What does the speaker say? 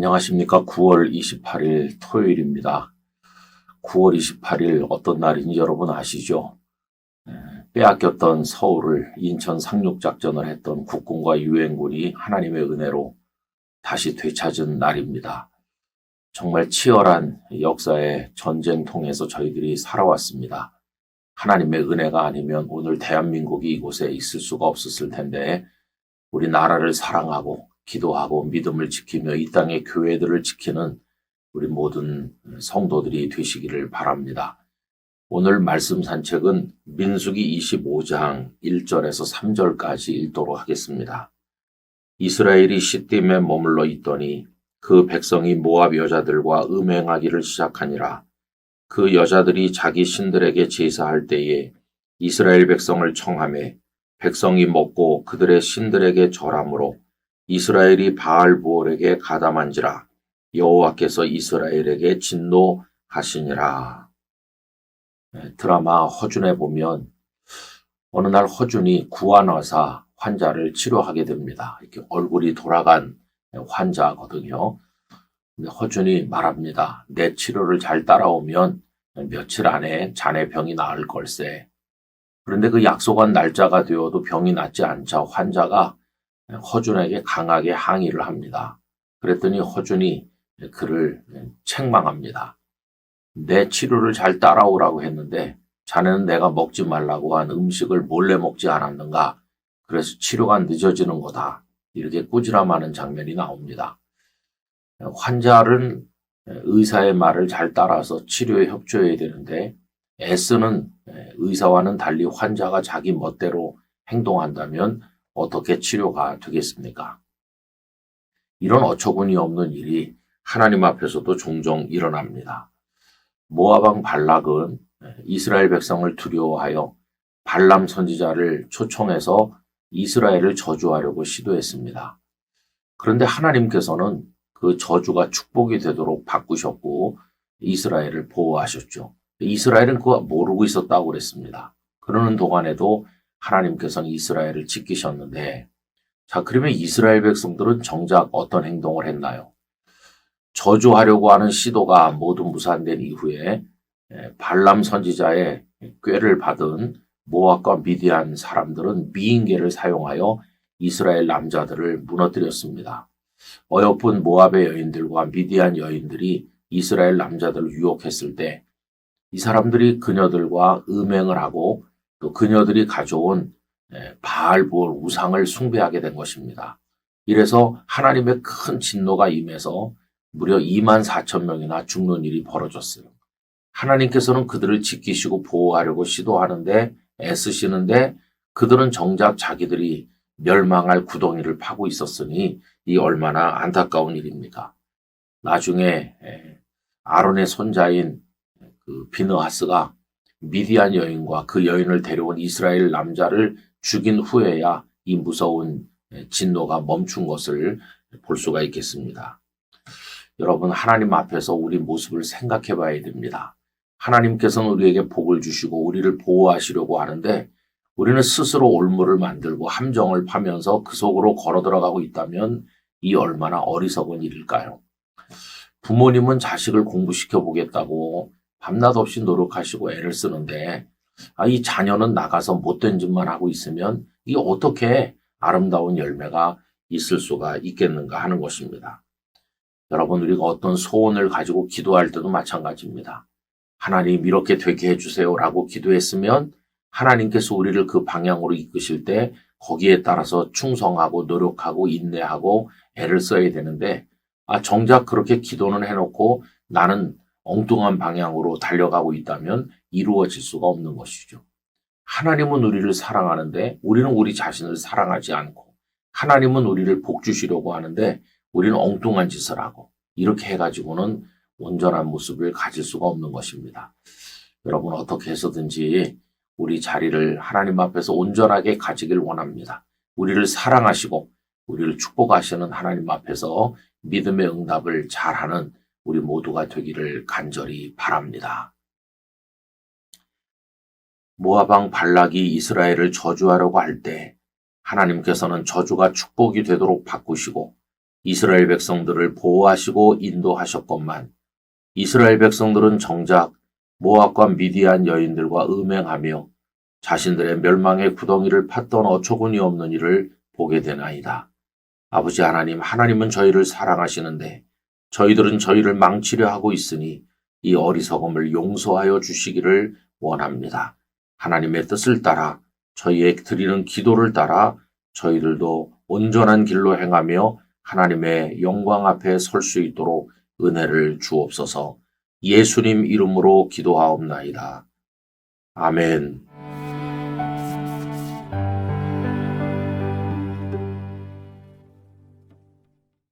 안녕하십니까. 9월 28일 토요일입니다. 9월 28일 어떤 날인지 여러분 아시죠? 빼앗겼던 서울을 인천 상륙작전을 했던 국군과 유엔군이 하나님의 은혜로 다시 되찾은 날입니다. 정말 치열한 역사의 전쟁통에서 저희들이 살아왔습니다. 하나님의 은혜가 아니면 오늘 대한민국이 이곳에 있을 수가 없었을 텐데 우리 나라를 사랑하고 기도하고 믿음을 지키며 이 땅의 교회들을 지키는 우리 모든 성도들이 되시기를 바랍니다. 오늘 말씀 산책은 민수기 25장 1절에서 3절까지 읽도록 하겠습니다. 이스라엘이 시딤에 머물러 있더니 그 백성이 모압 여자들과 음행하기를 시작하니라. 그 여자들이 자기 신들에게 제사할 때에 이스라엘 백성을 청하매 백성이 먹고 그들의 신들에게 절함으로 이스라엘이 바알부올에게 가담한지라. 여호와께서 이스라엘에게 진노하시니라. 드라마 허준에 보면 어느 날 허준이 구안의사 환자를 치료하게 됩니다. 이렇게 얼굴이 돌아간 환자거든요. 근데 허준이 말합니다. 내 치료를 잘 따라오면 며칠 안에 자네 병이 나을 걸세. 그런데 그 약속한 날짜가 되어도 병이 낫지 않자 환자가 허준에게 강하게 항의를 합니다. 그랬더니 허준이 그를 책망합니다. 내 치료를 잘 따라오라고 했는데 자네는 내가 먹지 말라고 한 음식을 몰래 먹지 않았는가? 그래서 치료가 늦어지는 거다. 이렇게 꾸지람하는 장면이 나옵니다. 환자는 의사의 말을 잘 따라서 치료에 협조해야 되는데 애쓰는 의사와는 달리 환자가 자기 멋대로 행동한다면 어떻게 치료가 되겠습니까? 이런 어처구니 없는 일이 하나님 앞에서도 종종 일어납니다. 모압 왕 발락은 이스라엘 백성을 두려워하여 발람 선지자를 초청해서 이스라엘을 저주하려고 시도했습니다. 그런데 하나님께서는 그 저주가 축복이 되도록 바꾸셨고 이스라엘을 보호하셨죠. 이스라엘은 그거 모르고 있었다고 그랬습니다. 그러는 동안에도 하나님께서는 이스라엘을 지키셨는데, 자, 그러면 이스라엘 백성들은 정작 어떤 행동을 했나요? 저주하려고 하는 시도가 모두 무산된 이후에 발람 선지자의 꾀를 받은 모압과 미디안 사람들은 미인계를 사용하여 이스라엘 남자들을 무너뜨렸습니다. 어여쁜 모압의 여인들과 미디안 여인들이 이스라엘 남자들을 유혹했을 때 이 사람들이 그녀들과 음행을 하고 또 그녀들이 가져온 바알부올 우상을 숭배하게 된 것입니다. 이래서 하나님의 큰 진노가 임해서 무려 24,000명이나 죽는 일이 벌어졌어요. 하나님께서는 그들을 지키시고 보호하려고 시도하는데 애쓰시는데 그들은 정작 자기들이 멸망할 구덩이를 파고 있었으니 이 얼마나 안타까운 일입니까? 나중에 아론의 손자인 그 비느하스가 미디안 여인과 그 여인을 데려온 이스라엘 남자를 죽인 후에야 이 무서운 진노가 멈춘 것을 볼 수가 있겠습니다. 여러분, 하나님 앞에서 우리 모습을 생각해 봐야 됩니다. 하나님께서는 우리에게 복을 주시고 우리를 보호하시려고 하는데 우리는 스스로 올무를 만들고 함정을 파면서 그 속으로 걸어 들어가고 있다면 이 얼마나 어리석은 일일까요? 부모님은 자식을 공부시켜 보겠다고 밤낮 없이 노력하시고 애를 쓰는데 이 자녀는 나가서 못된 짓만 하고 있으면 이게 어떻게 아름다운 열매가 있을 수가 있겠는가 하는 것입니다. 여러분, 우리가 어떤 소원을 가지고 기도할 때도 마찬가지입니다. 하나님 이렇게 되게 해주세요라고 기도했으면 하나님께서 우리를 그 방향으로 이끄실 때 거기에 따라서 충성하고 노력하고 인내하고 애를 써야 되는데 정작 그렇게 기도는 해놓고 나는 엉뚱한 방향으로 달려가고 있다면 이루어질 수가 없는 것이죠. 하나님은 우리를 사랑하는데 우리는 우리 자신을 사랑하지 않고 하나님은 우리를 복 주시려고 하는데 우리는 엉뚱한 짓을 하고 이렇게 해가지고는 온전한 모습을 가질 수가 없는 것입니다. 여러분 어떻게 해서든지 우리 자리를 하나님 앞에서 온전하게 가지길 원합니다. 우리를 사랑하시고 우리를 축복하시는 하나님 앞에서 믿음의 응답을 잘하는 우리 모두가 되기를 간절히 바랍니다. 모압 왕 발락이 이스라엘을 저주하려고 할 때 하나님께서는 저주가 축복이 되도록 바꾸시고 이스라엘 백성들을 보호하시고 인도하셨건만 이스라엘 백성들은 정작 모압과 미디안 여인들과 음행하며 자신들의 멸망의 구덩이를 팠던 어처구니 없는 일을 보게 되나이다. 아버지 하나님, 하나님은 저희를 사랑하시는데 저희들은 저희를 망치려 하고 있으니 이 어리석음을 용서하여 주시기를 원합니다. 하나님의 뜻을 따라 저희의 드리는 기도를 따라 저희들도 온전한 길로 행하며 하나님의 영광 앞에 설 수 있도록 은혜를 주옵소서. 예수님 이름으로 기도하옵나이다. 아멘.